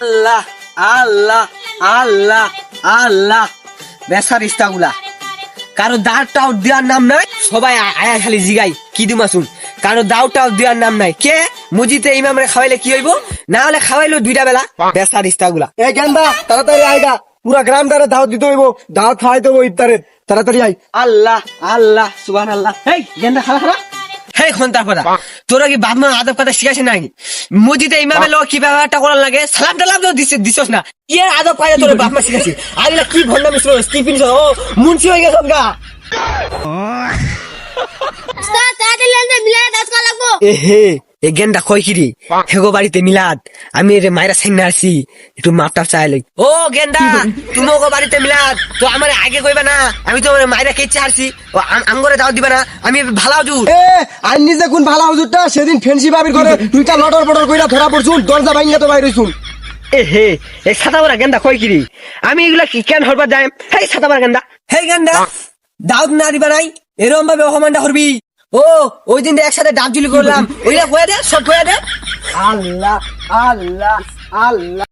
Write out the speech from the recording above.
আল্লাহ আল্লাহ আল্লাহ আল্লাহ বেসার ইস্তাগুলা কারো দাঁড়টাও দেওয়ার নাম নাই, সবাই আয়া খালি জিগাই কি দিমাসুন, কারো দাওটাও দেওয়ার নাম নাই। কে মসজিদে ইমামরে খাওয়াইলে কি হইব, না হলে খাওয়াইলো 2টা বেলা। বেসার ইস্তাগুলা এই গেন্দা তাড়াতাড়ি আইগা, পুরা গ্রামটারে দাওয়াত দিতে হইব, দাওয়াত খাওয়াই দেবো ইফতারে, তাড়াতাড়ি আই। আল্লাহ আল্লাহ সুবহানাল্লাহ। এই গেন্দা খালা খালা, হেই খন্তার কথা, তোরা কি বাপ মা আদব কথা শিখাইছে নাকি? মসজিদে ইমামের লোক কি ব্যবহারটা করার লাগে, সালাম টালাম তো দিছস না, ইয়ে আদব কায়দা তোর বাপ মা শিখাইছে। আর কি ভন্ডামি ছিল, কি পিনছ, ও মুন্সি হয়ে গেছ গা। এহে এ গেন্দা কই কিরি হেগো বাড়িতে মিলাদ, আমি রে মাইরা সাইনা আসি, একটু মাপটা চাইলে। ও গেন্দা তুমি ওগো বাড়িতে মিলাদ তো আমার আগে কইবা না, আমি তো মাইরা কেচে আসছি, ও আমগরে দাও দিবা না, আমি ভালো হুজুর। এ আর নিজে কোন ভালা হুজুরটা সেদিন ফেন্সি বাবির ঘরে দুইটা লটর পটর কইরা ধরা পড়ছুন, দরজা ভাঙিয়া তো বাইর হইছুন। এ হে এই ছাতাবরা গেন্দা কই কিরি, আমি এগুলা কি কেন হরবার যাই? হেই ছাতাবরা গেন্দা, হেই গেন্দা দাউদ না দিবা নাই, এরকম ভাবে অপমানটা করবি? ও ওই দিন একসাথে ডাব জুলি করলাম, ওইটা কয়ে দে, সব কয়ে দে। আল্লাহ আল্লাহ আল্লাহ।